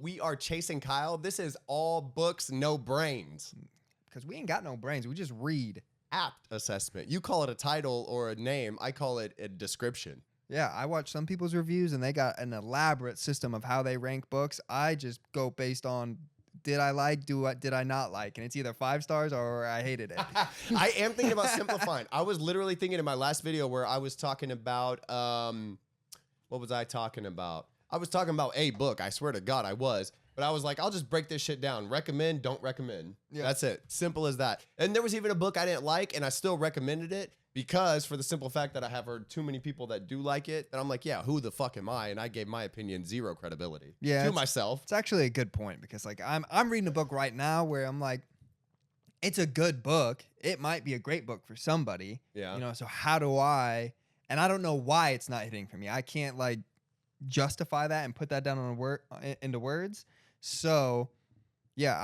we are chasing Kyle. This is all books, no brains. Because we ain't got no brains. We just read. Apt assessment. You call it a title or a name. I call it a description. Yeah, I watch some people's reviews, and they got an elaborate system of how they rank books. I just go based on did I like, did I not like, and it's either 5 stars or I hated it. I am thinking about simplifying. I was literally thinking in my last video where I was talking about, what was I talking about? I was talking about a book. I swear to God I was. But I was like, I'll just break this shit down. Recommend, don't recommend. Yeah. That's it. Simple as that. And there was even a book I didn't like, and I still recommended it because for the simple fact that I have heard too many people that do like it. And I'm like, yeah, who the fuck am I? And I gave my opinion 0 credibility to myself. It's actually a good point because like I'm reading a book right now where I'm like, it's a good book. It might be a great book for somebody. Yeah. You know, so how do I, and I don't know why it's not hitting for me. I can't like justify that and put that down on into words. So, yeah,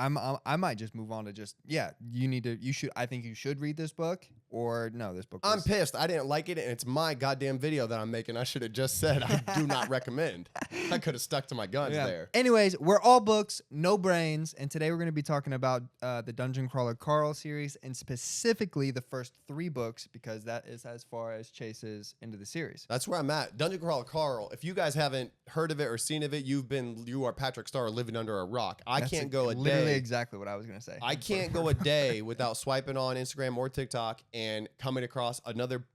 I might just move on to just I think you should read this book or no, this book. I'm pissed. I didn't like it, and it's my goddamn video that I'm making. I should have just said I do not recommend. I could have stuck to my guns there. Anyways, we're all books, no brains, and today we're going to be talking about the Dungeon Crawler Carl series, and specifically the first 3 books because that is as far as Chase is into the series. That's where I'm at. Dungeon Crawler Carl. If you guys haven't heard of it or seen of it, you are Patrick Starr living under a rock. I can't go a day. Literally exactly what I was going to say. I can't go a day without swiping on Instagram or TikTok and coming across another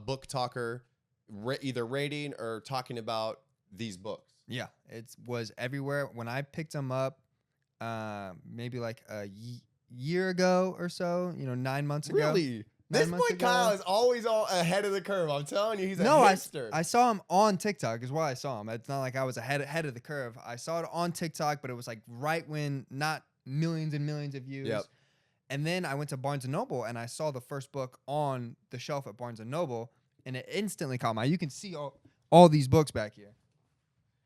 book talker either rating or talking about these books. Yeah, it was everywhere. When I picked them up maybe like a year ago or so, 9 months ago. Really? This boy Kyle is always ahead of the curve. I'm telling you, he's a hipster. I saw him on TikTok is why I saw him. It's not like I was ahead of the curve. I saw it on TikTok, but it was like right when not millions and millions of views. Yep. And then I went to Barnes & Noble, and I saw the first book on the shelf at Barnes & Noble, and it instantly caught my eye. You can see all these books back here.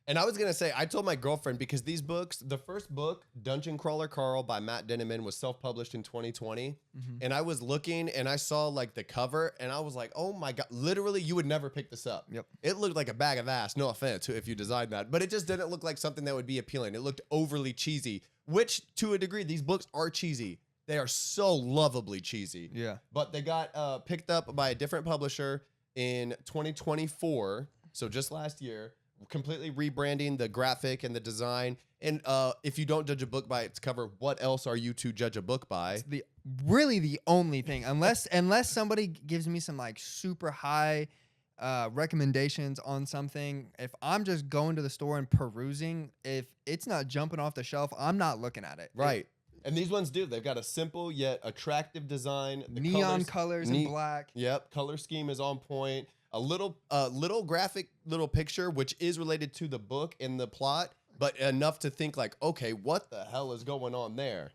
And I was going to say, I told my girlfriend, because these books, the first book, Dungeon Crawler Carl by Matt Dinniman, was self-published in 2020. Mm-hmm. And I was looking, and I saw, like, the cover, and I was like, oh, my God. Literally, you would never pick this up. Yep. It looked like a bag of ass. No offense if you designed that. But it just didn't look like something that would be appealing. It looked overly cheesy, which, to a degree, these books are cheesy. They are so lovably cheesy. Yeah. But they got picked up by a different publisher in 2024, so just last year. Completely rebranding the graphic and the design. And if you don't judge a book by its cover, what else are you to judge a book by? It's really the only thing, unless somebody gives me some like super high recommendations on something. If I'm just going to the store and perusing, if it's not jumping off the shelf, I'm not looking at it. Right. And these ones do. They've got a simple yet attractive design. The neon colors and black. Yep. Color scheme is on point. A little graphic little picture, which is related to the book and the plot, but enough to think like, okay, what the hell is going on there?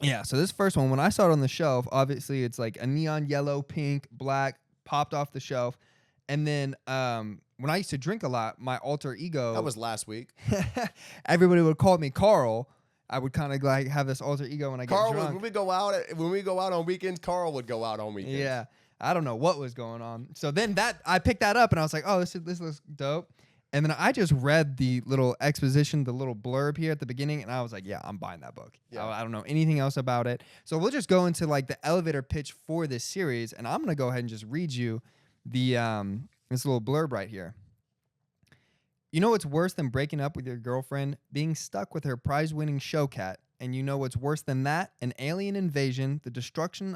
Yeah, so this first one, when I saw it on the shelf, obviously it's like a neon yellow, pink, black, popped off the shelf. And then when I used to drink a lot, my alter ego... That was last week. Everybody would call me Carl. I would kind of like have this alter ego when I get drunk. When we go out on weekends, Carl would go out on weekends. Yeah. I don't know what was going on. So then I picked that up and I was like, oh, this looks dope. And then I just read the little exposition, the little blurb here at the beginning, and I was like, yeah, I'm buying that book. Yeah. I don't know anything else about it. So we'll just go into like the elevator pitch for this series, and I'm going to go ahead and just read you the this little blurb right here. You know what's worse than breaking up with your girlfriend? Being stuck with her prize-winning show cat. And you know what's worse than that? An alien invasion, the destruction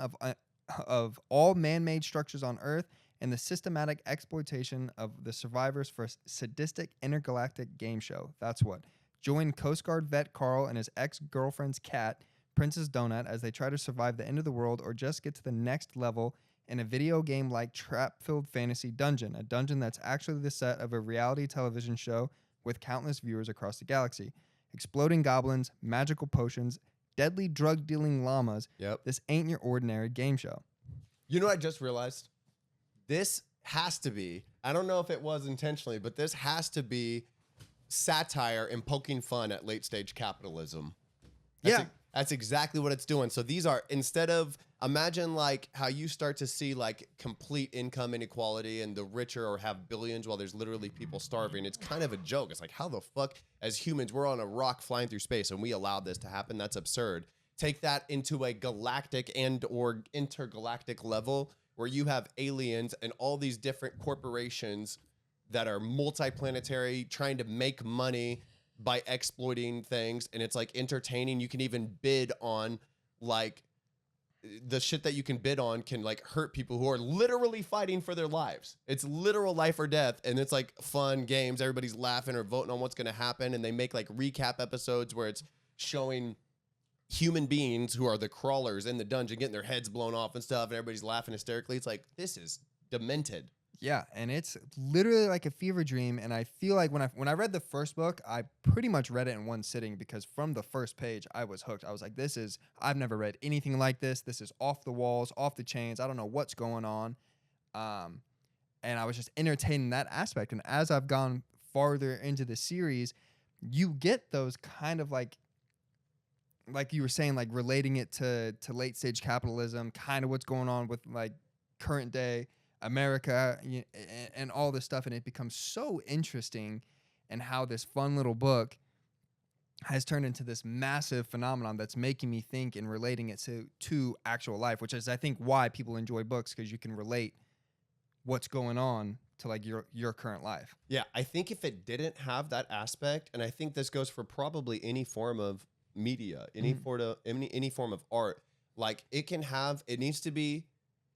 of all man-made structures on Earth, and the systematic exploitation of the survivors for a sadistic intergalactic game show. That's what. Join Coast Guard vet Carl and his ex-girlfriend's cat, Princess Donut, as they try to survive the end of the world or just get to the next level in a video game-like trap-filled fantasy dungeon, a dungeon that's actually the set of a reality television show with countless viewers across the galaxy. Exploding goblins, magical potions, deadly drug-dealing llamas. Yep. This ain't your ordinary game show. You know what I just realized? This has to be, I don't know if it was intentionally, but this has to be satire and poking fun at late-stage capitalism. That's exactly what it's doing. So these are, instead of, imagine like how you start to see like complete income inequality and the richer or have billions while there's literally people starving. It's kind of a joke. It's like, how the fuck, as humans, we're on a rock flying through space and we allowed this to happen? That's absurd. Take that into a galactic and or intergalactic level where you have aliens and all these different corporations that are multiplanetary trying to make money by exploiting things, and it's like entertaining. You can even bid on like the shit that you can bid on can like hurt people who are literally fighting for their lives. It's literal life or death, and it's like fun games. Everybody's laughing or voting on what's going to happen, and they make like recap episodes where it's showing human beings who are the crawlers in the dungeon getting their heads blown off and stuff, and everybody's laughing hysterically. It's like, this is demented. Yeah, and it's literally like a fever dream. And I feel like when I read the first book, I pretty much read it in one sitting, because from the first page, I was hooked. I was like, I've never read anything like this. This is off the walls, off the chains. I don't know what's going on. And I was just entertaining that aspect. And as I've gone farther into the series, you get those kind of like you were saying, like relating it to late stage capitalism, kind of what's going on with like current day America and all this stuff. And it becomes so interesting, and how this fun little book has turned into this massive phenomenon that's making me think and relating it to actual life, which is, I think, why people enjoy books, because you can relate what's going on to like your current life. Yeah, I think if it didn't have that aspect, and I think this goes for probably any form of media, any form of art, like it needs to be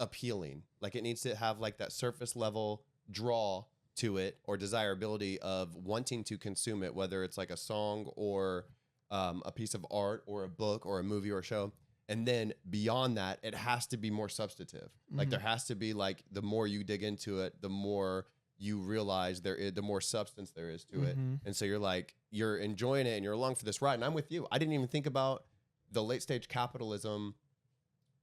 appealing. Like it needs to have like that surface level draw to it or desirability of wanting to consume it, whether it's like a song or a piece of art or a book or a movie or a show. And then beyond that, it has to be more substantive. Like there has to be like, the more you dig into it, the more you realize the more substance there is to it. And so you're enjoying it and you're along for this ride. And I'm with you. I didn't even think about the late stage capitalism,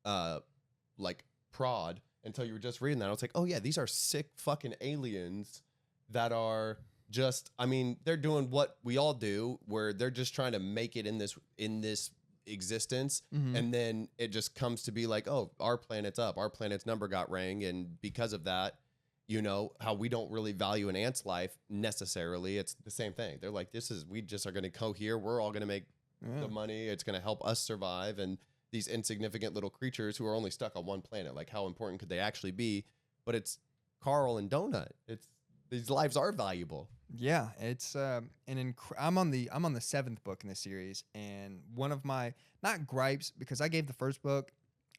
like prod, until you were just reading that. I was like, oh yeah, these are sick fucking aliens that are just, I mean, they're doing what we all do, where they're just trying to make it in this existence. And then it just comes to be like, oh, our planet's up, our planet's number got rang, and because of that, you know, how we don't really value an ant's life necessarily. It's the same thing. They're like, we just are going to cohere. We're all going to make the money. It's going to help us survive. And these insignificant little creatures who are only stuck on one planet, like how important could they actually be? But it's Carl and Donut. These lives are valuable. Yeah, it's I'm on the 7th book in the series, and one of my, not gripes, because I gave the first book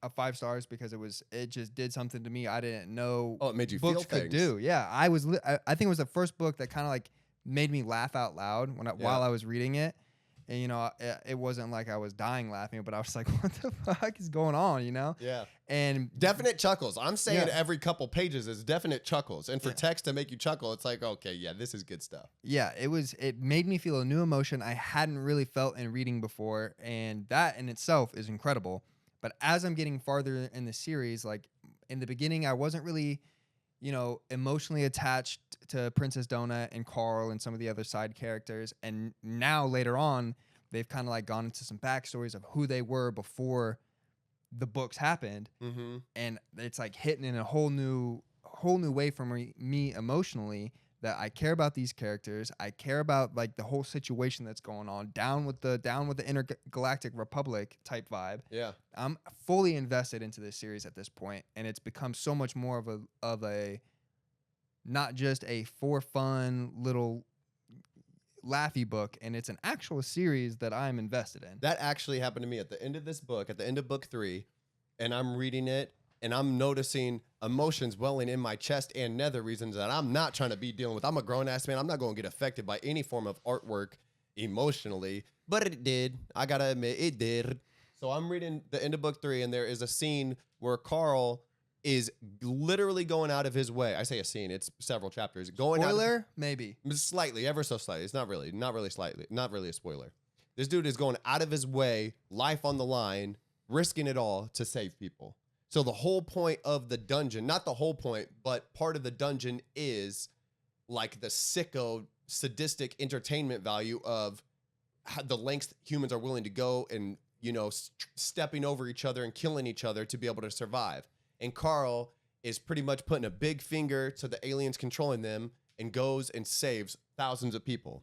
a 5 stars because it just did something to me I didn't know. Oh, it made you books feel could things. do. Yeah, I think it was the first book that kind of like made me laugh out loud while I was reading it. And, you know, it wasn't like I was dying laughing, but I was like, what the fuck is going on, you know? Yeah. And definite chuckles. I'm saying every couple pages is definite chuckles. And for text to make you chuckle, it's like, okay, yeah, this is good stuff. Yeah, it made me feel a new emotion I hadn't really felt in reading before. And that in itself is incredible. But as I'm getting farther in the series, like in the beginning, I wasn't really, you know, emotionally attached to Princess Donut and Carl and some of the other side characters. And now later on, they've kind of like gone into some backstories of who they were before the books happened. And it's like hitting in a whole new way for me emotionally, that I care about these characters. I care about like the whole situation that's going on, down with the intergalactic republic type vibe. Yeah. I'm fully invested into this series at this point, and it's become so much more of a not just a for fun little laughy book, and it's an actual series that I'm invested in. That actually happened to me at the end of this book, at the end of book 3, and I'm reading it and I'm noticing emotions welling in my chest and nether, reasons that I'm not trying to be dealing with. I'm a grown-ass man. I'm not going to get affected by any form of artwork emotionally, but it did. I got to admit, it did. So I'm reading the end of book 3, and there is a scene where Carl is literally going out of his way. I say a scene, it's several chapters. Spoiler? Maybe. Slightly, ever so slightly. It's not really slightly, not really a spoiler. This dude is going out of his way, life on the line, risking it all to save people. So the whole point of the dungeon, not the whole point, but part of the dungeon is like the sicko, sadistic entertainment value of the lengths humans are willing to go and stepping over each other and killing each other to be able to survive. And Carl is pretty much putting a big finger to the aliens controlling them and goes and saves thousands of people.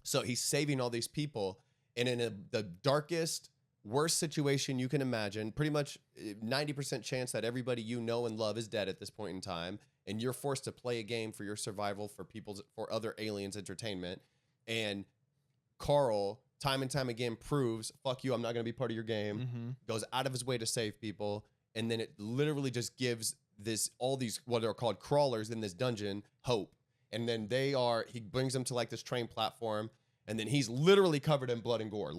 So he's saving all these people, and in the darkest, worst situation you can imagine, pretty much 90% chance that everybody you know and love is dead at this point in time, and you're forced to play a game for your survival, for other aliens' entertainment. And Carl, time and time again, proves, fuck you, I'm not going to be part of your game, goes out of his way to save people, and then it literally just gives all these, what are called crawlers in this dungeon, hope. And then he brings them to like this train platform, and then he's literally covered in blood and gore,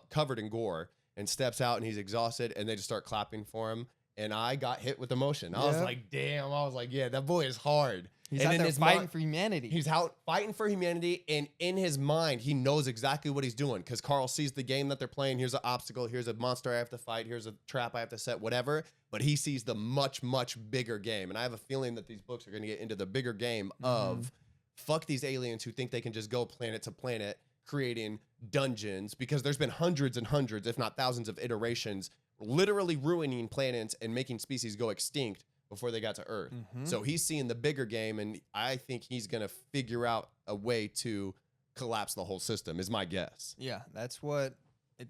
covered in gore, and steps out and he's exhausted, and they just start clapping for him. And I got hit with emotion. I was like, damn. I was like, yeah, that boy is hard. He's out there fighting for humanity. He's out fighting for humanity, and in his mind, he knows exactly what he's doing, because Carl sees the game that they're playing. Here's an obstacle. Here's a monster I have to fight. Here's a trap I have to set, whatever. But he sees the much, much bigger game. And I have a feeling that these books are going to get into the bigger game of fuck these aliens who think they can just go planet to planet creating dungeons, because there's been hundreds and hundreds, if not thousands of iterations, literally ruining planets and making species go extinct before they got to Earth. So he's seeing the bigger game, and I think he's going to figure out a way to collapse the whole system, is my guess. Yeah, that's what it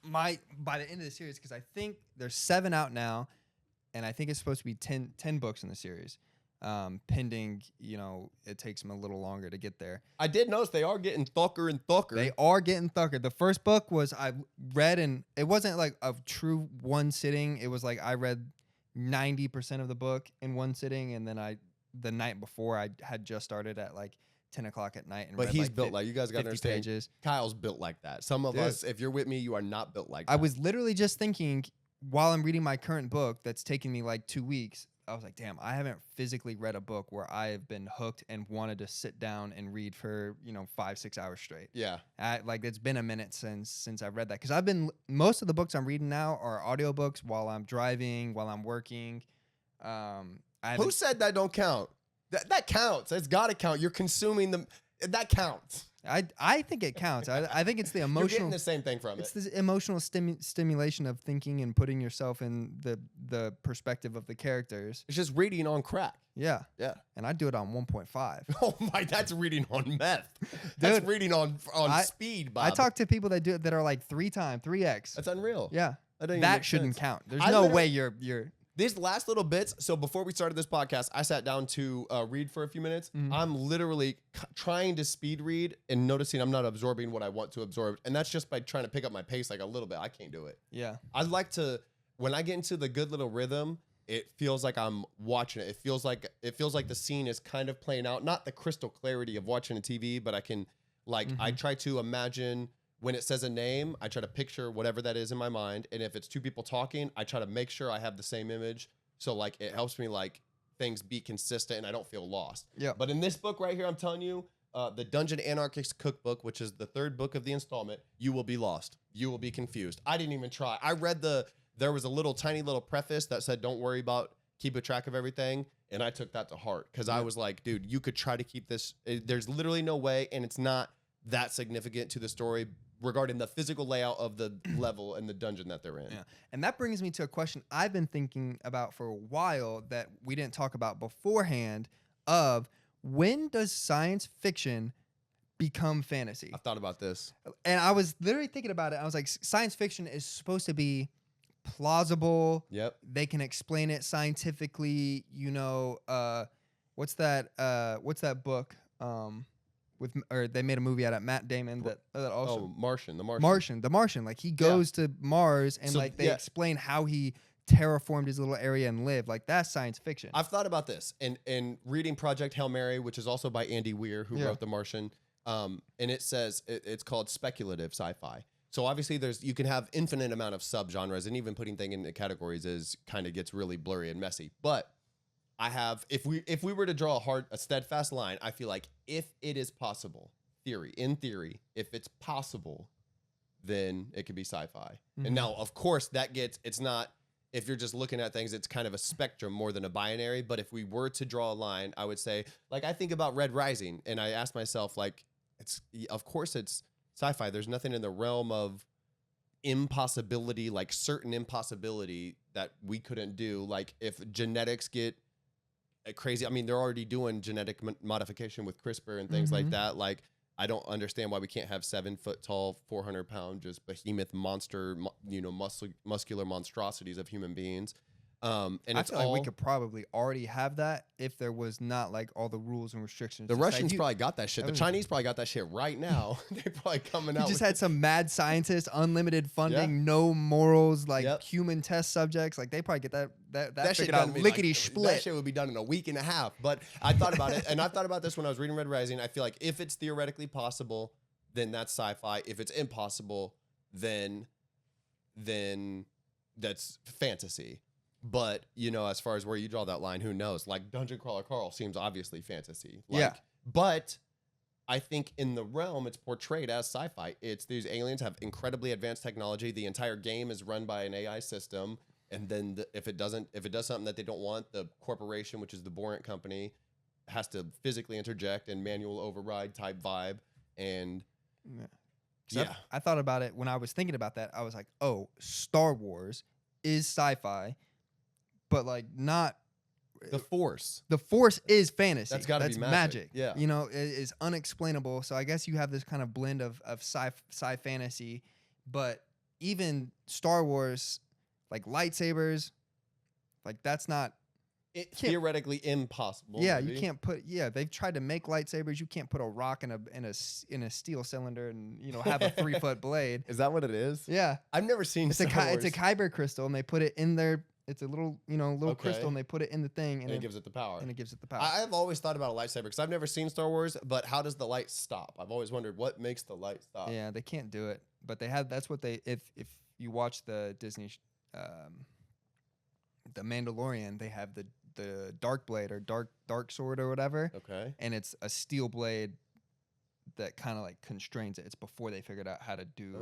by the end of the series, because I think there's 7 out now, and I think it's supposed to be 10 books in the series. Pending, it takes them a little longer to get there. I did notice they are getting thucker and thucker. They are getting thucker. The first book I read, and it wasn't like a true one sitting. It was like I read 90% of the book in one sitting, and then the night before I had just started at like 10 o'clock at night. And but he's built like, you guys got to understand, pages. Kyle's built like that. Some of us, if you're with me, you are not built like that. I was literally just thinking while I'm reading my current book that's taking me like 2 weeks, I was like, damn, I haven't physically read a book where I have been hooked and wanted to sit down and read for, 5-6 hours straight. Yeah. It's been a minute since I've read that. Because most of the books I'm reading now are audiobooks while I'm driving, while I'm working. Who said that don't count? That counts. It's got to count. You're consuming them. That counts. I think it counts. I think it's the emotional. You're getting the same thing from it. It's the emotional stimulation of thinking and putting yourself in the perspective of the characters. It's just reading on crack. Yeah. Yeah. And I do it on 1.5. Oh my, that's reading on meth. That's reading on speed, Bob. I talk to people that do it that are like 3x. That's unreal. Yeah. That shouldn't count. There's no way you're These last little bits, so before we started this podcast, I sat down to read for a few minutes. I'm literally trying to speed read and noticing I'm not absorbing what I want to absorb. And that's just by trying to pick up my pace like a little bit. I can't do it. Yeah. I like to, when I get into the good little rhythm, it feels like I'm watching it. It feels like the scene is kind of playing out. Not the crystal clarity of watching a TV, but I can, I try to imagine. When it says a name, I try to picture whatever that is in my mind. And if it's 2 people talking, I try to make sure I have the same image. So it helps me things be consistent and I don't feel lost. Yeah. But in this book right here, I'm telling you, the Dungeon Anarchist Cookbook, which is the 3rd book of the installment, you will be lost. You will be confused. I didn't even try. I read there was a tiny little preface that said, don't worry about keeping track of everything. And I took that to heart because I was like, dude, you could try to keep this. There's literally no way. And it's not that significant to the story regarding the physical layout of the level and the dungeon that they're in. Yeah. And that brings me to a question I've been thinking about for a while that we didn't talk about beforehand of when does science fiction become fantasy? I've thought about this. And I was literally thinking about it. I was like, science fiction is supposed to be plausible. Yep. They can explain it scientifically. What's that book? They made a movie out of Matt Damon that also Martian. The Martian. Like he goes to Mars and they explain how he terraformed his little area and lived. Like that's science fiction. I've thought about this and reading Project Hail Mary, which is also by Andy Weir, who wrote The Martian. And it says it's called speculative sci-fi. So obviously you can have infinite amount of subgenres, and even putting things into categories kind of gets really blurry and messy. But if we were to draw a steadfast line, I feel like if it is possible, in theory, if it's possible, then it could be sci-fi. And now, of course, it's not, if you're just looking at things, it's kind of a spectrum more than a binary. But if we were to draw a line, I would say, I think about Red Rising, and I ask myself, of course it's sci-fi. There's nothing in the realm of impossibility, like certain impossibility that we couldn't do. Like if genetics get crazy, I mean, they're already doing genetic modification with CRISPR and things like that. Like, I don't understand why we can't have 7 foot tall, 400-pound, just behemoth monster, muscular monstrosities of human beings. And I feel like we could probably already have that if there was not like all the rules and restrictions. The Russians probably got that shit. The Chinese probably got that shit right now. They're probably coming out. We just had some mad scientists, unlimited funding, no morals, like human test subjects. Like they probably get that shit out lickety split. That shit would be done in a week and a half. But I thought about it, and I thought about this when I was reading Red Rising. I feel like if it's theoretically possible, then that's sci-fi. If it's impossible, then that's fantasy. But, you know, as far as where you draw that line, who knows? Like, Dungeon Crawler Carl seems obviously fantasy. Like, but I think in the realm, it's portrayed as sci-fi. It's these aliens have incredibly advanced technology. The entire game is run by an AI system. And then if it does something that they don't want, the corporation, which is the Borant company, has to physically interject and manual override type vibe. And I thought about it when I was thinking about that. I was like, oh, Star Wars is sci-fi. But like not the Force. The Force is fantasy. That's got to be magic. Yeah, you know, it is unexplainable. So I guess you have this kind of blend of sci fantasy, but even Star Wars, like lightsabers, like that's not theoretically impossible. Yeah, maybe. You can't put. Yeah, they've tried to make lightsabers. You can't put a rock in a steel cylinder and have a 3-foot blade. Is that what it is? Yeah, I've never seen. It's a kyber crystal, and they put it in their. It's a little, crystal, and they put it in the thing, and it gives it the power. And it gives it the power. I've always thought about a lightsaber because I've never seen Star Wars, but how does the light stop? I've always wondered what makes the light stop. Yeah, they can't do it, but they have. That's what they. If you watch the Disney, the Mandalorian, they have the dark blade or dark sword or whatever. Okay. And it's a steel blade that kind of like constrains it. It's before they figured out how to do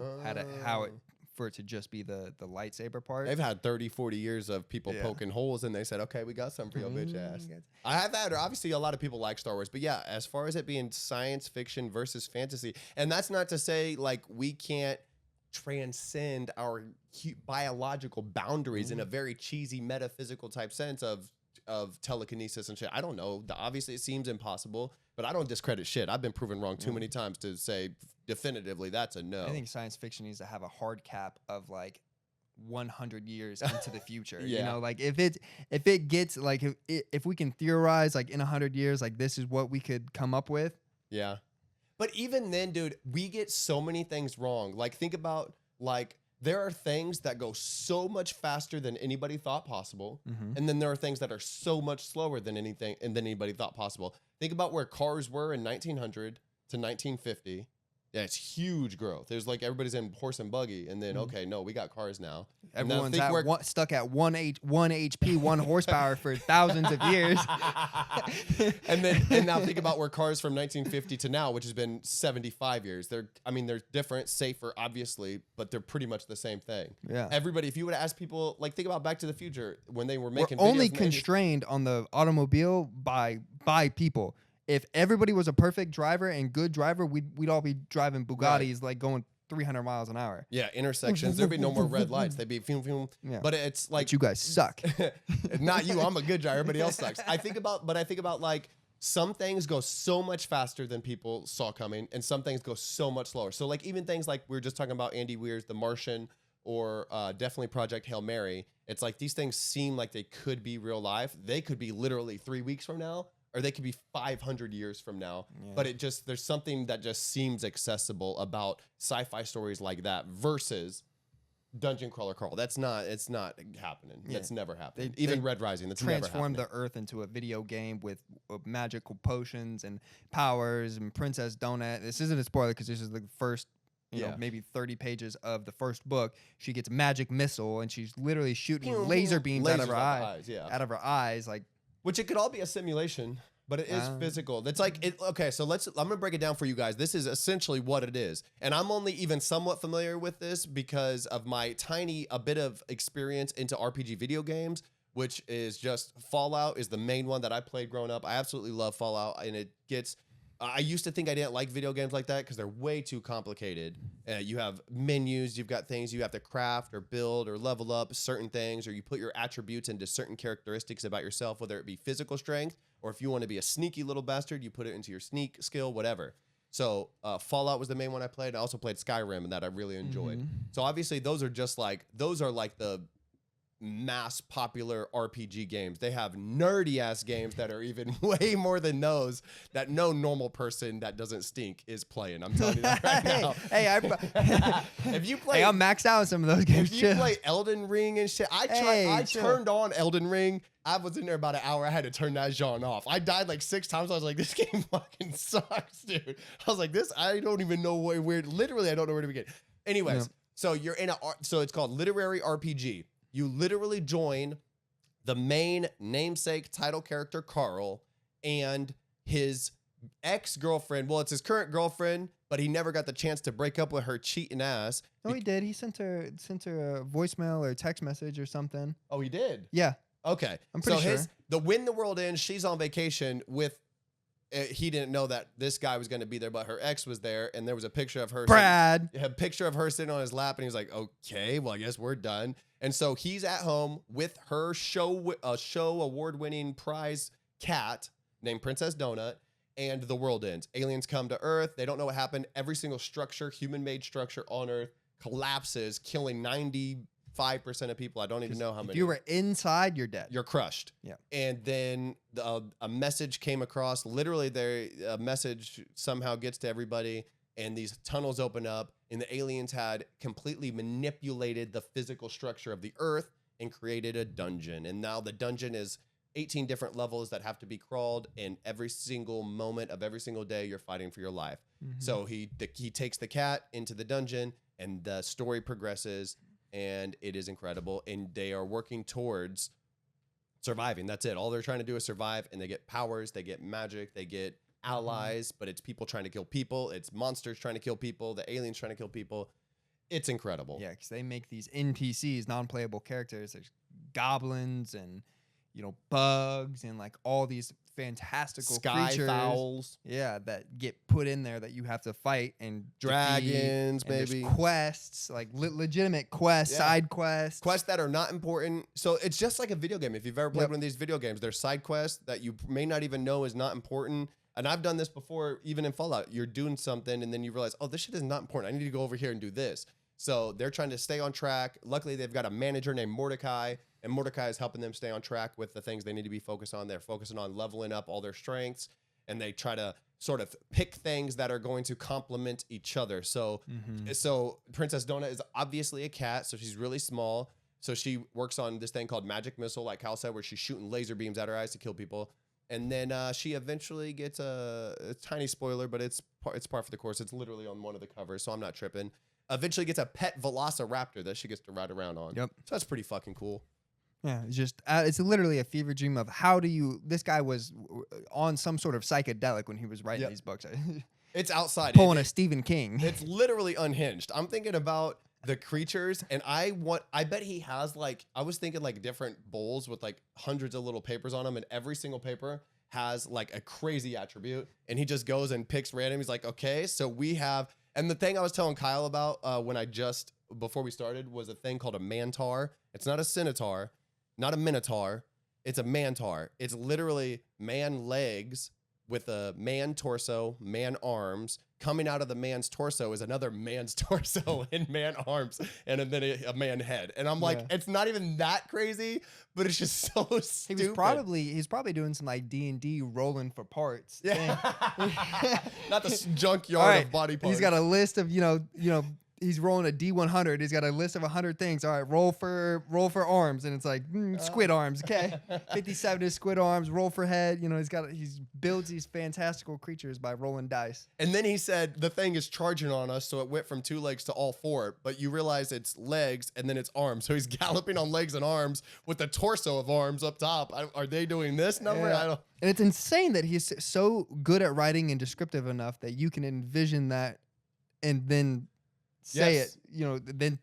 for it to just be the lightsaber part. They've had 30, 40 years of people poking holes, and they said, okay, we got something for your bitch ass. I have that. Obviously, a lot of people like Star Wars. But yeah, as far as it being science fiction versus fantasy, and that's not to say like we can't transcend our biological boundaries in a very cheesy metaphysical type sense of telekinesis and shit. I don't know. Obviously, it seems impossible, but I don't discredit shit. I've been proven wrong too many times to say definitively that's a no. I think science fiction needs to have a hard cap of like 100 years into the future. You know, like if it gets like if we can theorize like in 100 years, like this is what we could come up with. Yeah. But even then, dude, we get so many things wrong. Like think about like there are things that go so much faster than anybody thought possible. And then there are things that are so much slower than anybody thought possible. Think about where cars were in 1900 to 1950. Yeah, it's huge growth. There's like everybody's in horse and buggy, and then okay, no, we got cars now. Everyone's stuck at 1 HP, 1 horsepower for thousands of years. and now think about where cars from 1950 to now, which has been 75 years. They're different, safer, obviously, but they're pretty much the same thing. Yeah. Everybody, if you would ask people, like think about Back to the Future when they were making. We're only constrained on the automobile by people. If everybody was a perfect driver and good driver, we'd all be driving Bugattis like going 300 miles an hour. Yeah, intersections. There'd be no more red lights. They'd be fume fume. Yeah. But it's like but you guys suck. Not you. I'm a good driver. Everybody else sucks. I think about like some things go so much faster than people saw coming, and some things go so much slower. So like even things like we were just talking about Andy Weir's The Martian or definitely Project Hail Mary. It's like these things seem like they could be real life. They could be literally 3 weeks from now. Or they could be 500 years from now. Yeah. But there's something that just seems accessible about sci-fi stories like that versus Dungeon Crawler Carl. It's not happening. Yeah. That's never happened. Even Red Rising, that's never happened. Transformed the Earth into a video game with magical potions and powers and Princess Donut. This isn't a spoiler because this is the first, maybe 30 pages of the first book. She gets magic missile and she's literally shooting laser beams out of her eyes. Out of her eyes, like. Which it could all be a simulation, but it is physical. That's like it. Okay, so I'm gonna break it down for you guys. This is essentially what it is, and I'm only even somewhat familiar with this because of my a bit of experience into RPG video games, which is just Fallout is the main one that I played growing up. I absolutely love Fallout, and I used to think I didn't like video games like that because they're way too complicated. You have menus, you've got things you have to craft or build or level up certain things, or you put your attributes into certain characteristics about yourself, whether it be physical strength or if you want to be a sneaky little bastard, you put it into your sneak skill, whatever. So Fallout was the main one I played. I also played Skyrim, and that I really enjoyed. So obviously those are like the mass popular RPG games. They have nerdy ass games that are even way more than those that no normal person that doesn't stink is playing. I'm telling you that right now. If you play, I'm maxed out on some of those games. If you play Elden Ring and shit, I turned on Elden Ring. I was in there about an hour. I had to turn that genre off. I died like 6 times. I was like, this game fucking sucks, dude. I was like, I don't even know where. Literally, I don't know where to begin. Anyways, so you're in so it's called literary RPG. You literally join the main namesake title character, Carl, and his ex-girlfriend. Well, it's his current girlfriend, but he never got the chance to break up with her cheating ass. No, he did. He sent her a voicemail or text message or something. Oh, he did? Yeah. Okay. I'm pretty sure. When the world ends, she's on vacation with he didn't know that this guy was going to be there, but her ex was there, and there was a picture of her. Brad. A picture of her sitting on his lap, and he was like, okay, well, I guess we're done. And so he's at home with her show award-winning prize cat named Princess Donut, and the world ends. Aliens come to Earth. They don't know what happened. Every single structure, human-made structure on Earth collapses, killing 95% of people. I don't even know how many. If you were inside, you're dead. You're crushed. Yeah. And then a message came across. Literally, a message somehow gets to everybody, and these tunnels open up, and the aliens had completely manipulated the physical structure of the Earth and created a dungeon. And now the dungeon is 18 different levels that have to be crawled, and every single moment of every single day, you're fighting for your life. So he takes the cat into the dungeon, and the story progresses, and it is incredible. And they are working towards surviving. That's it. All they're trying to do is survive, and they get powers, they get magic, they get allies, but it's people trying to kill people. It's monsters trying to kill people. The aliens trying to kill people. It's incredible. Yeah, because they make these NPCs, non-playable characters. There's goblins and bugs and like all these fantastical creatures. Fowls. Yeah, that get put in there that you have to fight and dragons, defeat. And maybe quests, like legitimate quests, side quests that are not important. So it's just like a video game. If you've ever played one of these video games, there's side quests that you may not even know is not important. And I've done this before, even in Fallout. You're doing something, and then you realize, oh, this shit is not important. I need to go over here and do this. So they're trying to stay on track. Luckily, they've got a manager named Mordecai, and Mordecai is helping them stay on track with the things they need to be focused on. They're focusing on leveling up all their strengths, and they try to sort of pick things that are going to complement each other. So, so Princess Donut is obviously a cat, so she's really small. So she works on this thing called Magic Missile, like Kyle said, where she's shooting laser beams at her eyes to kill people. And then she eventually gets a tiny spoiler, but it's par for the course. It's literally on one of the covers, so I'm not tripping. Eventually gets a pet velociraptor that she gets to ride around on. Yep. So that's pretty fucking cool. Yeah, it's just it's literally a fever dream of how do you. This guy was on some sort of psychedelic when he was writing these books. It's outside. Pulling a Stephen King. It's literally unhinged. I'm thinking about the creatures, and I bet he has I was thinking different bowls with hundreds of little papers on them, and every single paper has a crazy attribute, and he just goes and picks random. He's like, okay, so we have, and the thing I was telling Kyle about before we started was a thing called a mantar. It's not a centaur, not a minotaur. It's a mantar. It's literally man legs with a man torso, man arms. Coming out of the man's torso is another man's torso and man arms, and then a man head. And I'm like, it's not even that crazy, but it's just so stupid. He's probably doing some D&D rolling for parts. Yeah. Not the junkyard of body parts. He's got a list of, he's rolling a D100. He's got a list of 100 things. All right, roll for arms, and it's squid arms. Okay, 57 is squid arms. Roll for head. He builds these fantastical creatures by rolling dice. And then he said the thing is charging on us, so it went from 2 legs to all 4. But you realize it's legs and then it's arms. So he's galloping on legs and arms with the torso of arms up top. Are they doing this number? Yeah. I don't. And it's insane that he's so good at writing and descriptive enough that you can envision that, and then say it,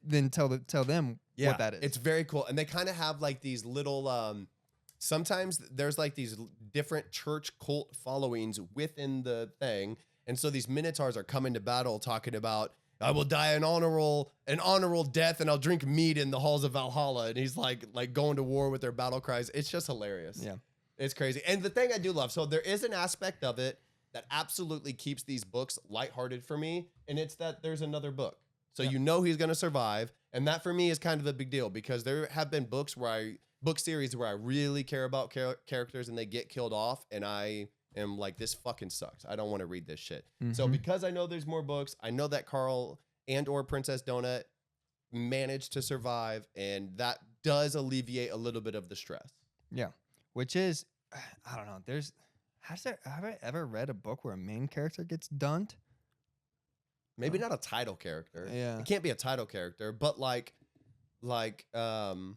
then tell them what that is. It's very cool. And they kind of have these little sometimes there's like these different church cult followings within the thing. And so these minotaurs are coming to battle talking about, I will die an honorable death, and I'll drink mead in the halls of Valhalla. And he's like going to war with their battle cries. It's just hilarious. Yeah. It's crazy. And the thing I do love, so there is an aspect of it that absolutely keeps these books lighthearted for me. And it's that there's another book. So you know he's going to survive. And that for me is kind of a big deal, because there have been book series where I really care about characters and they get killed off. And I am like, this fucking sucks. I don't want to read this shit. So because I know there's more books, I know that Carl and or Princess Donut managed to survive, and that does alleviate a little bit of the stress. Yeah. Which is, I don't know. Have I ever read a book where a main character gets dunked? Maybe not a title character. Yeah. It can't be a title character, but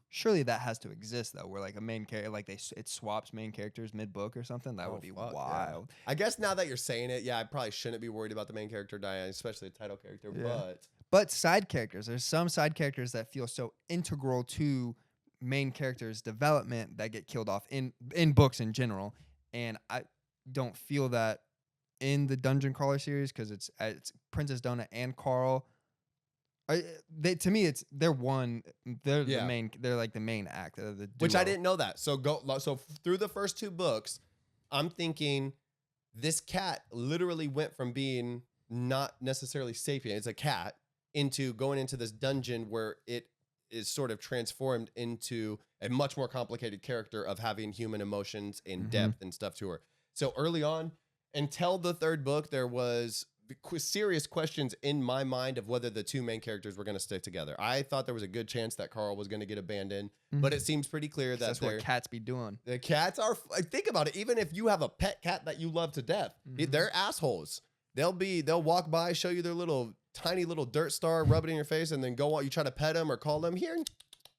surely that has to exist though, where like a main character, like it swaps main characters mid book or something. That would be wild. Yeah. I guess now that you're saying it, I probably shouldn't be worried about the main character dying, especially a title character. Yeah. But side characters, there's some side characters that feel so integral to main characters' development that get killed off in books in general, and I don't feel that in the Dungeon Crawler series, because it's Princess Donut and Carl. To me, they're the main. They're like the main act. The duo. Which I didn't know that. So through the first 2 books, I'm thinking this cat literally went from being not necessarily sapient, it's a cat, into going into this dungeon where it is sort of transformed into a much more complicated character of having human emotions and depth and stuff to her. So early on, until the 3rd book, there was serious questions in my mind of whether the 2 main characters were going to stick together. I thought there was a good chance that Carl was going to get abandoned, but it seams pretty clear that that's what cats be doing. The cats are, think about it, even if you have a pet cat that you love to death, they're assholes. They'll walk by, show you their tiny little dirt star, rub it in your face, and then go on. You try to pet them or call them here.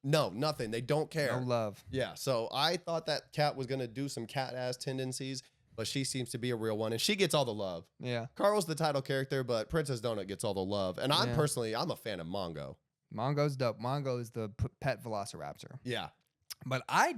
No, nothing. They don't care. No love. Yeah. So I thought that cat was going to do some cat ass tendencies, but she seems to be a real one, and she gets all the love. Yeah. Carl's the title character, but Princess Donut gets all the love. And I'm a fan of Mongo. Mongo's dope. Mongo is the pet velociraptor. Yeah. But I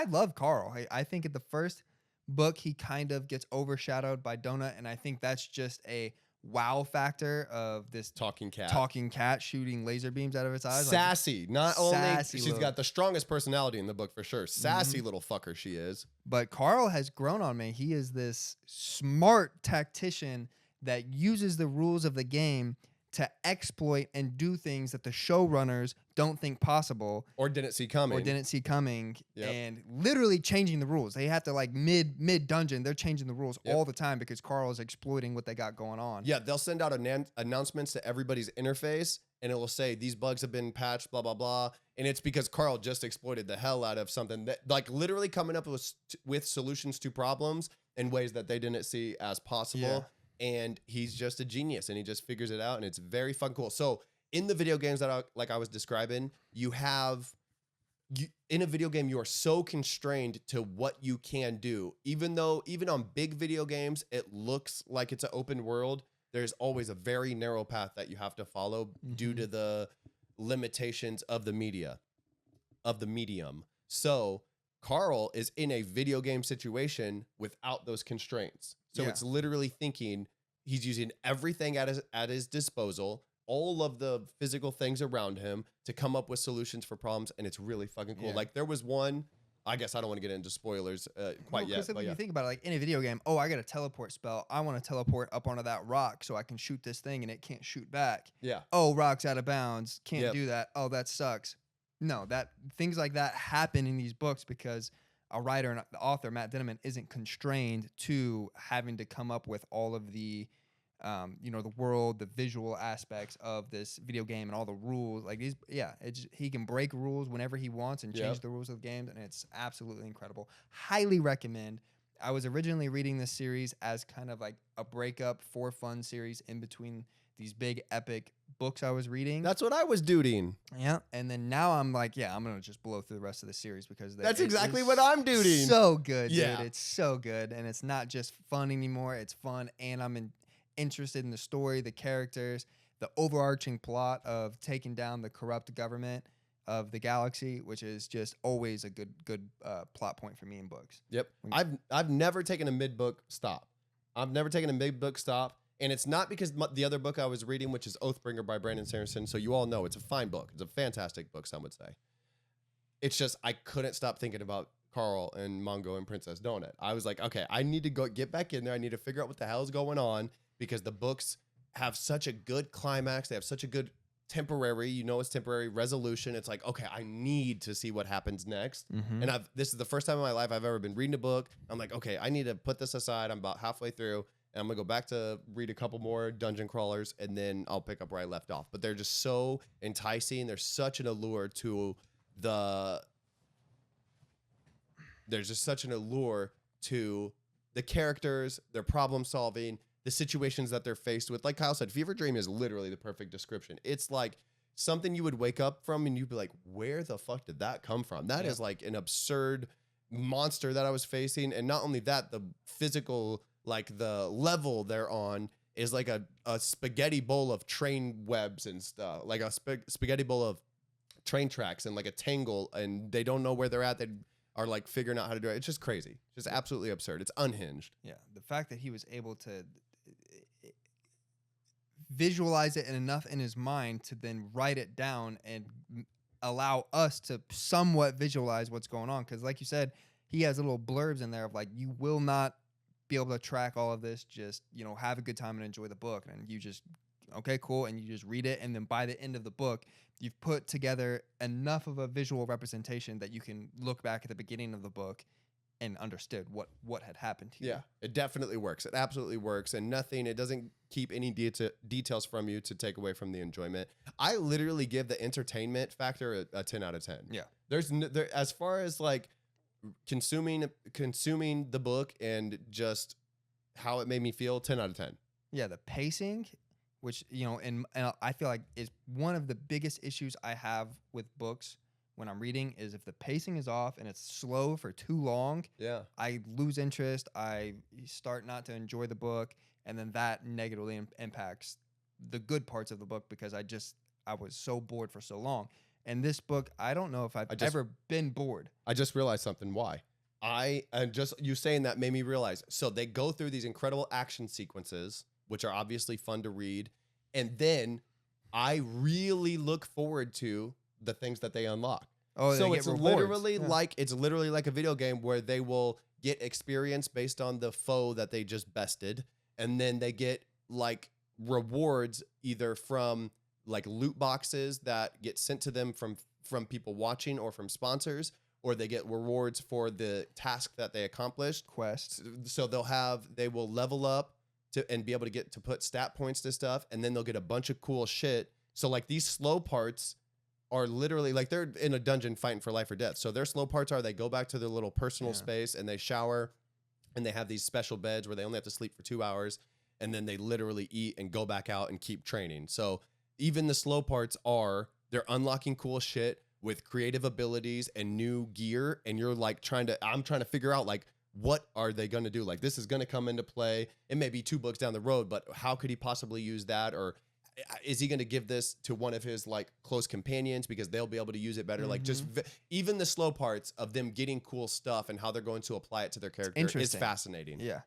love Carl. I think at the first book, he kind of gets overshadowed by Donut, and I think that's just a wow factor of this talking cat shooting laser beams out of its eyes. Sassy. She's got the strongest personality in the book for sure. Sassy little fucker she is. But Carl has grown on me. He is this smart tactician that uses the rules of the game to exploit and do things that the showrunners don't think possible or didn't see coming. And literally changing the rules. They have to like mid dungeon, they're changing the rules all the time because Carl is exploiting what they got going on. Yeah, they'll send out announcements to everybody's interface, and it will say these bugs have been patched, blah blah blah, and it's because Carl just exploited the hell out of something that, like, literally coming up with solutions to problems in ways that they didn't see as possible. Yeah. And he's just a genius, and he just figures it out, and it's very fun, cool. So in the video games that I was describing, in a video game, you are so constrained to what you can do. Even on big video games, it looks like it's an open world. There's always a very narrow path that you have to follow due to the limitations of the medium. So Carl is in a video game situation without those constraints. So it's literally thinking he's using everything at his disposal, all of the physical things around him to come up with solutions for problems. And it's really fucking cool. Yeah. Like there was one, I guess I don't want to get into spoilers quite yet. Because you think about it, like in a video game, I got a teleport spell. I want to teleport up onto that rock so I can shoot this thing and it can't shoot back. Yeah. Oh, rock's out of bounds. Can't do that. Oh, that sucks. No, things like that happen in these books because a writer and the author, Matt Dinniman, isn't constrained to having to come up with all of the, the world, the visual aspects of this video game and all the rules. Like he can break rules whenever he wants and change the rules of the game, and it's absolutely incredible. Highly recommend. I was originally reading this series as kind of like a breakup for fun series in between these big epic books I was reading. That's what I was doing. Yeah. And then now I'm like, I'm going to just blow through the rest of the series because that's exactly what I'm doing. So good, dude. It's so good. And it's not just fun anymore. It's fun. And I'm interested in the story, the characters, the overarching plot of taking down the corrupt government. of the galaxy, which is just always a good plot point for me in books. Yep. I've never taken a mid-book stop. I've never taken a mid-book stop. And it's not because the other book I was reading, which is Oathbringer by Brandon Sanderson. So you all know it's a fine book. It's a fantastic book, some would say. It's just I couldn't stop thinking about Carl and Mongo and Princess Donut. I was like, okay, I need to go get back in there. I need to figure out what the hell is going on because the books have such a good climax. They have such a good temporary, it's temporary resolution. It's like, okay, I need to see what happens next. Mm-hmm. And this is the first time in my life I've ever been reading a book. I'm like, okay, I need to put this aside. I'm about halfway through. And I'm going to go back to read a couple more dungeon crawlers, and then I'll pick up where I left off. But they're just so enticing. There's such an allure to there's just such an allure to the characters, their problem solving, the situations that they're faced with. Like Kyle said, Fever Dream is literally the perfect description. It's like something you would wake up from and you'd be like, where the fuck did that come from? That is like an absurd monster that I was facing. And not only that, the physical, like the level they're on is like a spaghetti bowl of train webs and stuff, like a spaghetti bowl of train tracks and like a tangle, and they don't know where they're at. They are like figuring out how to do it. It's just crazy. Just absolutely absurd. It's unhinged. Yeah. The fact that he was able to visualize it enough in his mind to then write it down and allow us to somewhat visualize what's going on. Because like you said, he has little blurbs in there of like, you will not be able to track all of this. Just, have a good time and enjoy the book. And you just, okay, cool. And you just read it. And then by the end of the book, you've put together enough of a visual representation that you can look back at the beginning of the book and understood what had happened to you. Yeah, it definitely works. It absolutely works. And it doesn't keep any details from you to take away from the enjoyment. I literally give the entertainment factor a 10 out of 10. Yeah. As far as like consuming the book and just how it made me feel, 10 out of 10. Yeah, the pacing, which, and I feel like is one of the biggest issues I have with books when I'm reading is if the pacing is off and it's slow for too long, I lose interest. I start not to enjoy the book, and then that negatively impacts the good parts of the book because I was so bored for so long. And this book, I don't know if I've ever been bored. I just realized something. Why? You saying that made me realize. So they go through these incredible action sequences, which are obviously fun to read. And then I really look forward to the things that they unlock. Oh, so it's literally like a video game where they will get experience based on the foe that they just bested. And then they get like rewards either from like loot boxes that get sent to them from people watching or from sponsors, or they get rewards for the task that they accomplished. Quests. So they will level up and be able to get to put stat points to stuff, and then they'll get a bunch of cool shit. So like these slow parts are literally like they're in a dungeon fighting for life or death. So their slow parts are they go back to their little personal space and they shower, and they have these special beds where they only have to sleep for 2 hours, and then they literally eat and go back out and keep training. So even the slow parts they're unlocking cool shit with creative abilities and new gear, and you're like I'm trying to figure out like what are they going to do? Like this is going to come into play. It may be 2 books down the road, but how could he possibly use that? Or is he going to give this to one of his like close companions because they'll be able to use it better? Mm-hmm. Like just even the slow parts of them getting cool stuff and how they're going to apply it to their character is fascinating. Yeah.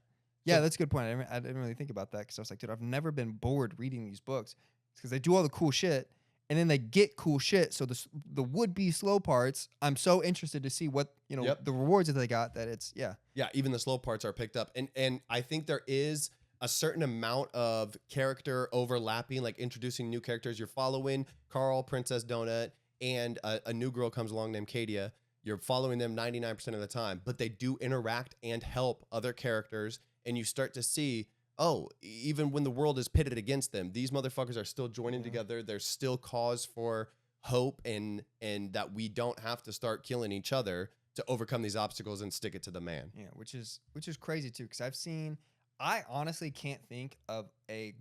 Yeah, that's a good point. I didn't really think about that because I was like, dude, I've never been bored reading these books because they do all the cool shit and then they get cool shit. So the would-be slow parts, I'm so interested to see what, the rewards that they got that it's, Yeah, even the slow parts are picked up. And I think there is a certain amount of character overlapping, like introducing new characters. You're following Carl, Princess Donut, and a new girl comes along named Kadia. You're following them 99% of the time, but they do interact and help other characters. And you start to see, even when the world is pitted against them, these motherfuckers are still joining together. There's still cause for hope and that we don't have to start killing each other to overcome these obstacles and stick it to the man. Yeah, which is crazy too, because I honestly can't think of a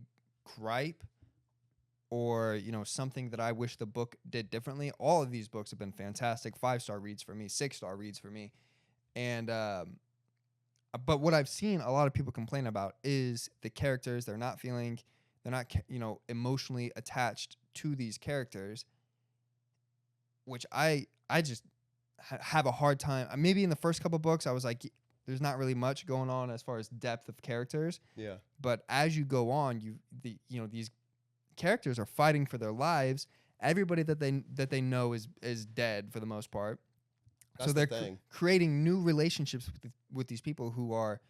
gripe or, something that I wish the book did differently. All of these books have been fantastic. 5-star reads for me, 6-star reads for me. And, but what I've seen a lot of people complain about is the characters. They're not, emotionally attached to these characters. which I just have a hard time. Maybe in the first couple books, I was like, there's not really much going on as far as depth of characters. Yeah. But as you go on, these characters are fighting for their lives. Everybody that they know is dead for the most part. That's so they're creating new relationships with these people who are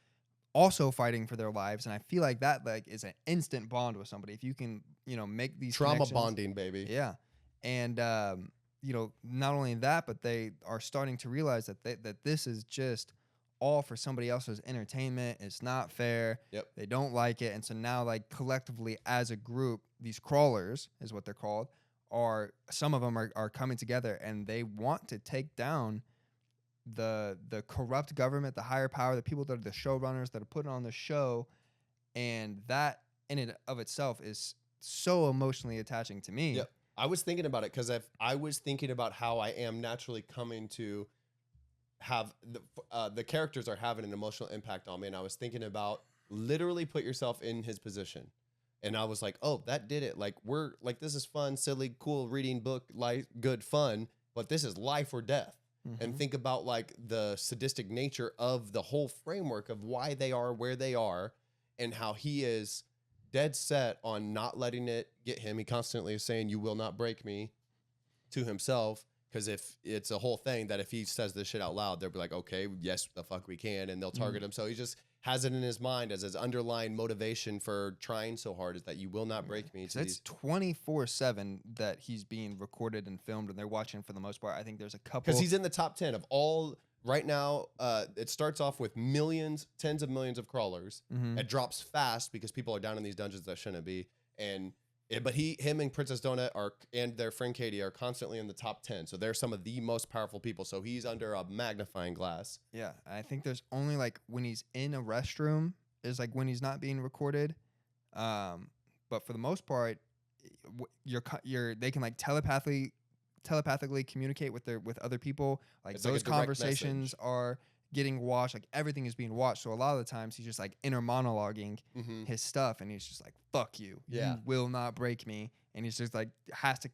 also fighting for their lives, and I feel like that is an instant bond with somebody if you can make these trauma bonding, baby. Yeah, and not only that, but they are starting to realize that this is just all for somebody else's entertainment. It's not fair. Yep. They don't like it, and so now collectively as a group, these crawlers is what they're called. Some of them are coming together, and they want to take down the corrupt government, the higher power, the people that are the showrunners that are putting on the show, and that in and of itself is so emotionally attaching to me. Yep. I was thinking about it because I was thinking about how I am naturally coming to have the characters are having an emotional impact on me, and I was thinking about literally put yourself in his position. And I was like, oh, that did it. We're this is fun, silly, cool reading book, good fun, but this is life or death. Mm-hmm. And think about the sadistic nature of the whole framework of why they are where they are and how he is dead set on not letting it get him. He constantly is saying, you will not break me to himself. Because if it's a whole thing that if he says this shit out loud, they'll be like, okay, yes, the fuck we can. And they'll target him. So he just has it in his mind as his underlying motivation for trying so hard is that you will not break me. It's 24/7 that he's being recorded and filmed, and they're watching for the most part. I think there's a couple. Because he's in the top 10 of all right now. It starts off with millions, tens of millions of crawlers. Mm-hmm. It drops fast because people are down in these dungeons that shouldn't be. But him and Princess Donut and their friend Katie are constantly in the top 10. So they're some of the most powerful people. So he's under a magnifying glass. Yeah. I think there's only when he's in a restroom is when he's not being recorded. But for the most part, they can telepathically communicate with other people. Those conversations are getting watched. Everything is being watched. So a lot of the times he's just inner monologuing his stuff, and he's just fuck you. Yeah. You will not break me. And he's just has to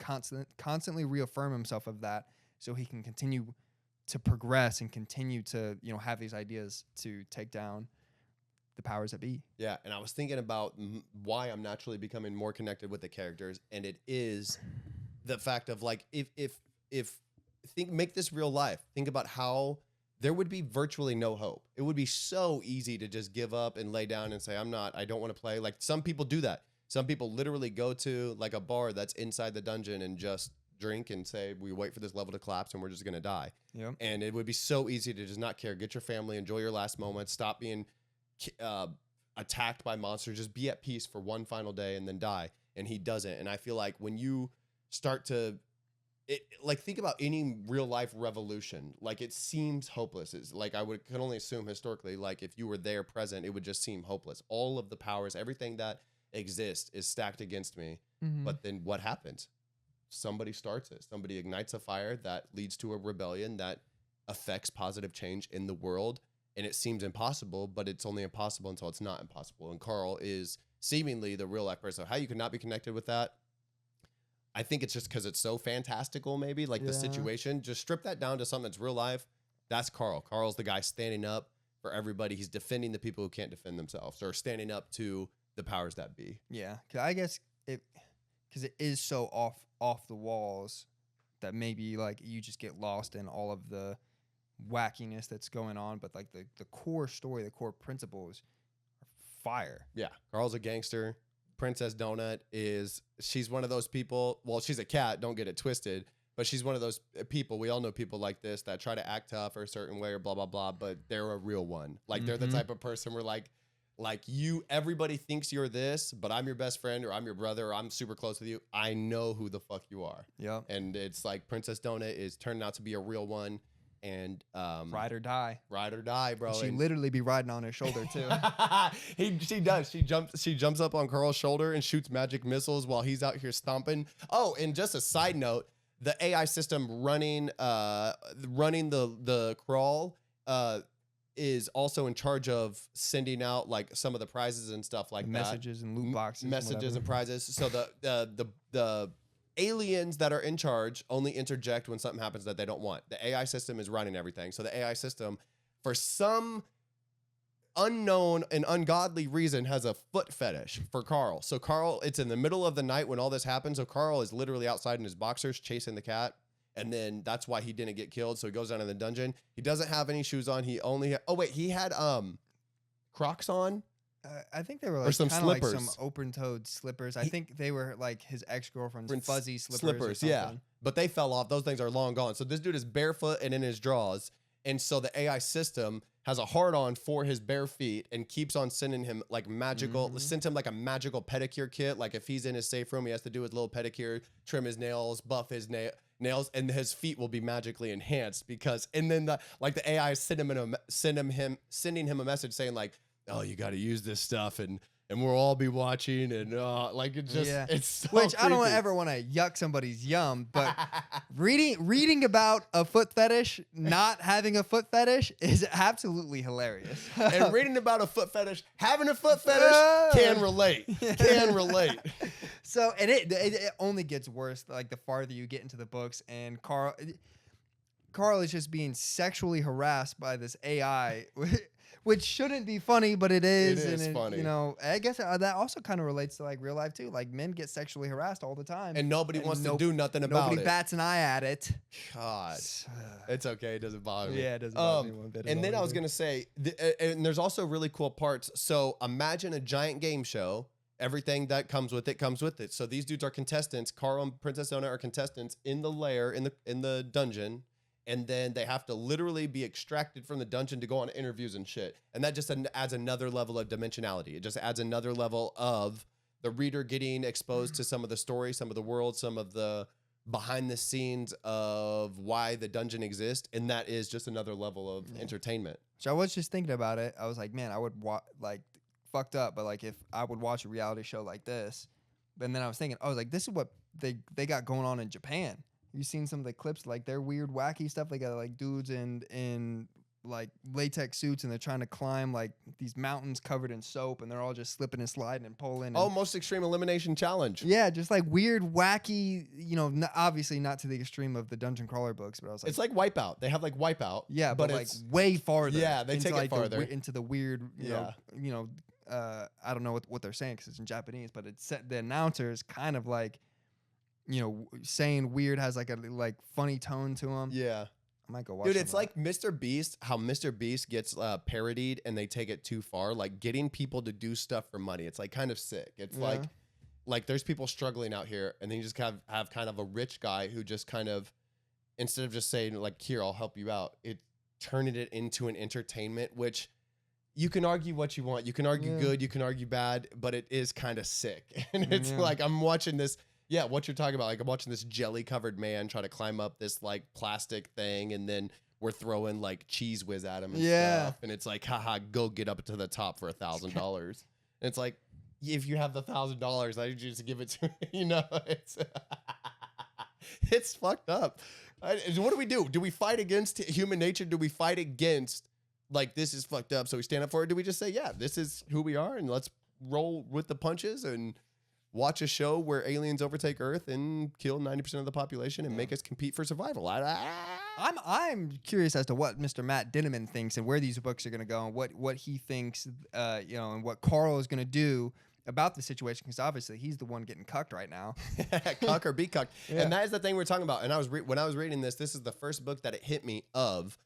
constantly reaffirm himself of that so he can continue to progress and continue to have these ideas to take down the powers that be. Yeah, and I was thinking about why I'm naturally becoming more connected with the characters, and it is the fact of make this real life. Think about how there would be virtually no hope. It would be so easy to just give up and lay down and say, I don't want to play. Some people do that. Some people literally go to a bar that's inside the dungeon and just drink and say, we wait for this level to collapse and we're just going to die. Yep. And it would be so easy to just not care. Get your family, enjoy your last moments, stop being attacked by monsters, just be at peace for one final day and then die. And he doesn't. And I feel like when you start to think about any real life revolution, it seems hopeless. It's can only assume historically, if you were there present, it would just seem hopeless. All of the powers, everything that exists is stacked against me. Mm-hmm. But then what happens? Somebody starts it. Somebody ignites a fire that leads to a rebellion that affects positive change in the world. And it seems impossible, but it's only impossible until it's not impossible. And Carl is seemingly the real life person. How you could not be connected with that? I think it's just because it's so fantastical, maybe, the situation. Just strip that down to something that's real life. That's Carl. Carl's the guy standing up for everybody. He's defending the people who can't defend themselves or standing up to the powers that be. Yeah, I guess because it is so off the walls that maybe you just get lost in all of the wackiness that's going on. But the core story, the core principles are fire. Yeah, Carl's a gangster. Princess Donut she's one of those people. Well, she's a cat. Don't get it twisted. But she's one of those people. We all know people like this that try to act tough or a certain way or blah, blah, blah. But they're a real one. They're the type of person where everybody thinks you're this, but I'm your best friend or I'm your brother or I'm super close with you. I know who the fuck you are. Yeah. And it's Princess Donut is turning out to be a real one. And ride or die, bro. She literally be riding on his shoulder too. She does. She jumps up on Carl's shoulder and shoots magic missiles while he's out here stomping. Oh, and just a side note, the AI system running the crawl is also in charge of sending out some of the prizes and stuff like messages and loot boxes, messages and prizes. So the aliens that are in charge only interject when something happens that they don't want. The AI system is running everything. So the AI system, for some unknown and ungodly reason, has a foot fetish for Carl. So Carl, it's in the middle of the night when all this happens. So Carl is literally outside in his boxers chasing the cat. And then that's why he didn't get killed. So he goes down in the dungeon. He doesn't have any shoes on. He only, he had Crocs on. I think they were Or like some kind of like slippers. some open-toed slippers. I think they were like his ex-girlfriend's fuzzy slippers. Yeah. But they fell off. Those things are long gone. So this dude is barefoot and in his drawers. And so the AI system has a hard-on for his bare feet and keeps on sending him like magical, sent him like a magical pedicure kit. Like if he's in his safe room, he has to do his little pedicure, trim his nails, buff his nails, and his feet will be magically enhanced because, and then the AI is sending him a message saying like, oh, you got to use this stuff and we'll all be watching and like it just it's so which creepy. I don't ever want to yuck somebody's yum, but reading about a foot fetish, not having a foot fetish is absolutely hilarious. And reading about a foot fetish, having a foot fetish can relate. Can relate. So, and it only gets worse like the farther you get into the books, and Carl is just being sexually harassed by this AI. Which shouldn't be funny, but it is. It is funny. You know, I guess that also kind of relates to like real life too. Like men get sexually harassed all the time, and nobody wants to do nothing about it. Nobody bats an eye at it. God, it's okay. It doesn't bother me. Yeah, it doesn't bother me one bit. And then I was gonna say, and there's also really cool parts. So imagine a giant game show. Everything that comes with it comes with it. So these dudes are contestants. Carl and Princess Ona are contestants in the lair in the dungeon. And then they have to literally be extracted from the dungeon to go on interviews and shit. And that just adds another level of dimensionality. It just adds another level of the reader getting exposed to some of the story, some of the world, some of the behind the scenes of why the dungeon exists. And that is just another level of entertainment. So I was just thinking about it. I was like, man, I would fucked up. But like if I would watch a reality show like this, and then I was thinking, I was like, this is what they got going on in Japan. You seen some of the clips, like their weird, wacky stuff. They got like dudes in like latex suits, and they're trying to climb like these mountains covered in soap, and they're all just slipping and sliding and pulling. And, most extreme elimination challenge. Yeah, just like weird, wacky. You know, obviously not to the extreme of the dungeon crawler books, but I was like, it's like Wipeout. They have like Wipeout. Yeah, but like way farther. Yeah, they take it farther into the weird. You know, I don't know what they're saying because it's in Japanese, but it's the announcers kind of like. You know, saying weird has like a funny tone to him. Yeah. I might go watch. Dude, it's like Mr. Beast, how Mr. Beast gets parodied and they take it too far. Like getting people to do stuff for money. It's like kind of sick. It's like there's people struggling out here, and then you just have kind of a rich guy who just kind of, instead of just saying like, here, I'll help you out, turning it into an entertainment, which you can argue what you want. You can argue good, you can argue bad, but it is kind of sick. And it's like, I'm watching this. Yeah, what you're talking about. Like I'm watching this jelly-covered man try to climb up this like plastic thing, and then we're throwing like cheese whiz at him and stuff. And it's like, haha, go get up to the top for $1,000. And it's like, if you have the $1,000, I need you to give it to me. You know, it's fucked up. What do we do? Do we fight against human nature? Do we fight against like this is fucked up, so we stand up for it? Do we just say, yeah, this is who we are, and let's roll with the punches and watch a show where aliens overtake Earth and kill 90% of the population and make us compete for survival? I'm curious as to what Mr. Matt Dinniman thinks and where these books are going to go, and what he thinks, and what Carl is going to do about the situation, because obviously he's the one getting cucked right now. Cuck or be cucked. Yeah. And that is the thing we're talking about. And when I was reading this is the first book that it hit me of,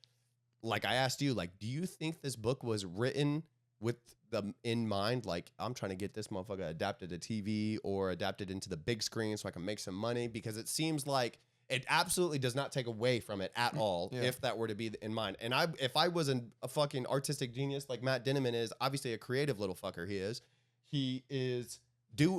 like I asked you, like, do you think this book was written with them in mind? Like, I'm trying to get this motherfucker adapted to TV or adapted into the big screen so I can make some money, because it seems like it absolutely does not take away from it at all if that were to be in mind. And if I was a fucking artistic genius like Matt Dinniman is, obviously a creative little fucker he is,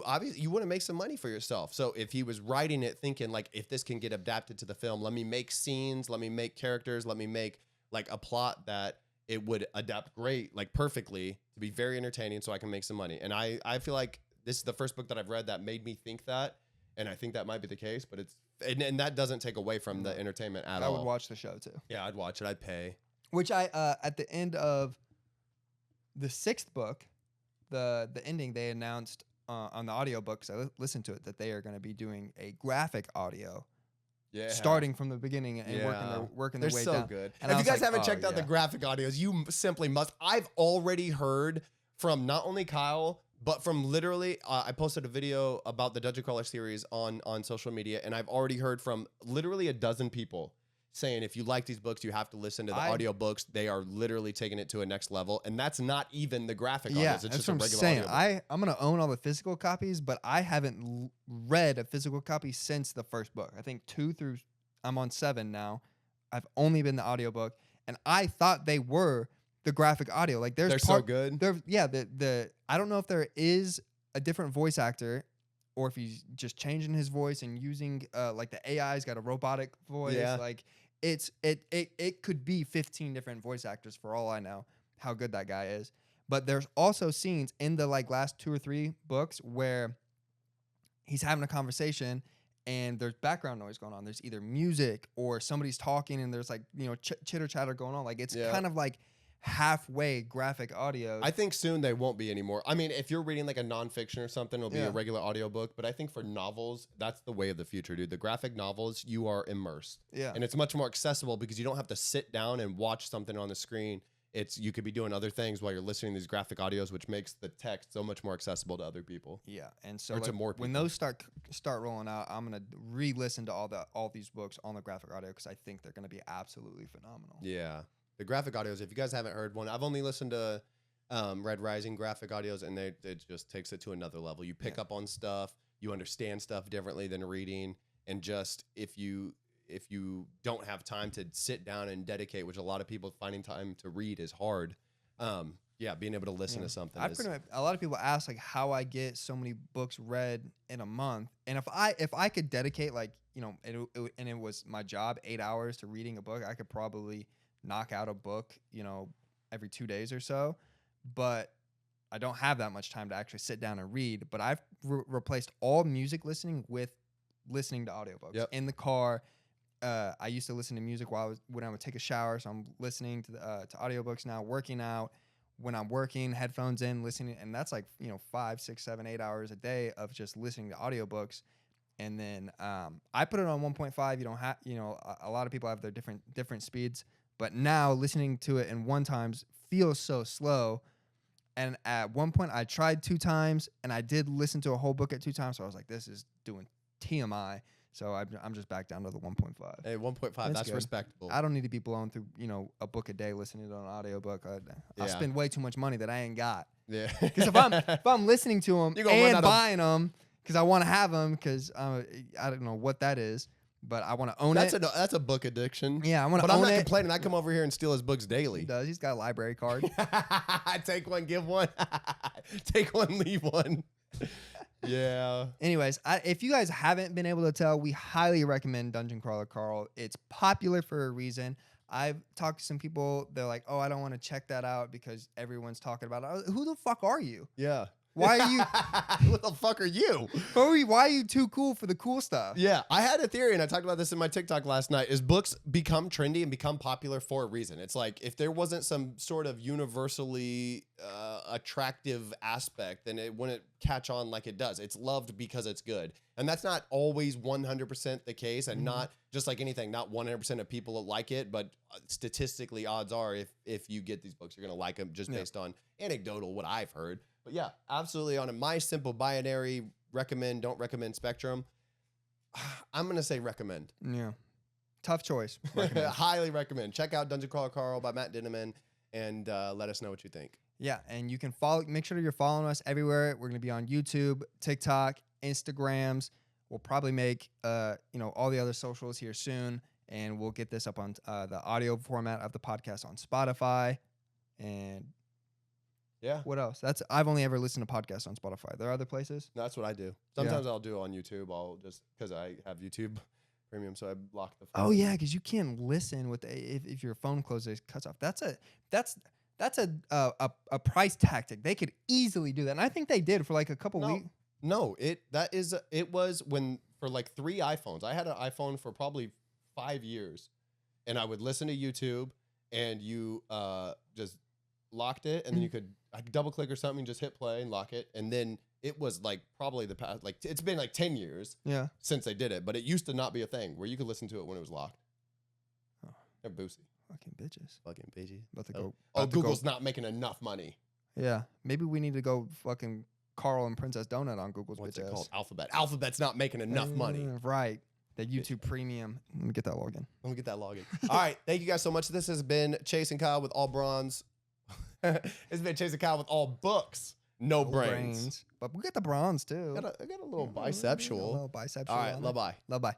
obviously you want to make some money for yourself. So if he was writing it thinking like, if this can get adapted to the film, let me make scenes, let me make characters, let me make like a plot that it would adapt great, like perfectly, to be very entertaining so I can make some money. And I feel like this is the first book that I've read that made me think that. And I think that might be the case, but and that doesn't take away from the entertainment at all. I would watch the show too. Yeah, I'd watch it. I'd pay. Which at the end of the 6th book, the ending, they announced on the audiobook, because I listened to it, that they are going to be doing a graphic audio. Yeah. Starting from the beginning and working their way so down. Good. And if I you was guys like, haven't checked out the graphic audios, you simply must. I've already heard from not only Kyle, but from literally, I posted a video about the Dungeon Crawler series on social media, and I've already heard from literally a dozen people saying if you like these books, you have to listen to the audiobooks. They are literally taking it to a next level, and that's not even the graphic audios. It's just a regular audiobook. I'm going to own all the physical copies, but I haven't read a physical copy since the first book. I think 2 through, I'm on 7 now. I've only been the audiobook, and I thought they were the graphic audio. Like they're so good. I don't know if there is a different voice actor, or if he's just changing his voice and using like the AI's got a robotic voice. Yeah. Like it could be 15 different voice actors for all I know how good that guy is. But there's also scenes in the like last 2 or 3 books where he's having a conversation and there's background noise going on. There's either music or somebody's talking and there's like, chitter chatter going on. Like it's kind of like halfway graphic audio. I think soon they won't be anymore. I mean, if you're reading like a nonfiction or something, it'll be a regular audiobook. But I think for novels, that's the way of the future, dude. The graphic novels, you are immersed. Yeah. And it's much more accessible because you don't have to sit down and watch something on the screen. You could be doing other things while you're listening to these graphic audios, which makes the text so much more accessible to other people. Yeah. And so to more people. When those start rolling out, I'm gonna re-listen to all these books on the graphic audio because I think they're gonna be absolutely phenomenal. Yeah. The graphic audios, if you guys haven't heard one, I've only listened to Red Rising graphic audios, and it just takes it to another level. You pick up on stuff, you understand stuff differently than reading, and just if you don't have time to sit down and dedicate, which a lot of people finding time to read is hard, being able to listen to something. A lot of people ask like how I get so many books read in a month, and if I could dedicate like and it was my job 8 hours to reading a book, I could probably knock out a book, every 2 days or so, but I don't have that much time to actually sit down and read. But I've replaced all music listening with listening to audiobooks in the car. I used to listen to music when I would take a shower, so I'm listening to audiobooks now. Working out, when I'm working, headphones in, listening, and that's like 5, 6, 7, 8 hours a day of just listening to audiobooks. And then I put it on 1.5. You don't have, a lot of people have their different speeds. But now listening to it in 1 time feels so slow. And at one point I tried 2 times and I did listen to a whole book at 2 times. So I was like, this is doing TMI. So I'm just back down to the 1.5. Hey, 1.5, that's respectable. I don't need to be blowing through, a book a day listening to an audiobook. I spend way too much money that I ain't got. Yeah. Because if I'm listening to them and buying them because I want to have them because I don't know what that is. But I want to own it. That's a book addiction. Yeah, I want to own it. But I'm not complaining. I come over here and steal his books daily. He does. He's got a library card. Take one, give one. Take one, leave one. Yeah. Anyways, if you guys haven't been able to tell, we highly recommend Dungeon Crawler Carl. It's popular for a reason. I've talked to some people. They're like, oh, I don't want to check that out because everyone's talking about it. Who the fuck are you? Yeah. Why are you? What the fuck are you? Why are you too cool for the cool stuff? Yeah, I had a theory, and I talked about this in my TikTok last night, is books become trendy and become popular for a reason. It's like if there wasn't some sort of universally attractive aspect, then it wouldn't catch on like it does. It's loved because it's good. And that's not always 100% the case, and not just like anything, not 100% of people like it, but statistically, odds are if you get these books, you're going to like them just based on anecdotal, what I've heard. But yeah, absolutely. On my simple binary recommend, don't recommend spectrum, I'm going to say recommend. Yeah. Tough choice. Highly recommend. Check out Dungeon Crawler Carl by Matt Dinniman and let us know what you think. Yeah. And you can make sure you're following us everywhere. We're going to be on YouTube, TikTok, Instagrams. We'll probably make, all the other socials here soon. And we'll get this up on the audio format of the podcast on Spotify. And yeah. What else? I've only ever listened to podcasts on Spotify. There are other places? That's what I do. Sometimes I'll do it on YouTube. I'll just because I have YouTube Premium, so I block the phone. Oh yeah, because you can't listen with if your phone closes, it cuts off. That's a price tactic. They could easily do that, and I think they did for like a couple weeks. No, it was when for like 3 iPhones. I had an iPhone for probably 5 years, and I would listen to YouTube, and you just locked it, and then you could double click or something, just hit play and lock it, and then it was like probably the past, like it's been like 10 years Yeah. since they did it, but it used to not be a thing where you could listen to it when it was locked. Oh. They're boosy. Fucking bitches. Fucking bitchy. About to go. Oh, about to go- Google's not making enough money. Yeah. Maybe we need to go fucking Carl and Princess Donut on Google's What's bitch it ass. called? Alphabet. Alphabet's not making enough money. Right. The YouTube Premium. Let me get that login. Let me get that login. All right. Thank you guys so much. This has been Chase and Kyle with all bronze. It's been Chase and Kyle with all books. No brains. But we got the bronze too. I got a little bisexual. A little bisexual. All right. Love-bye. Love bye.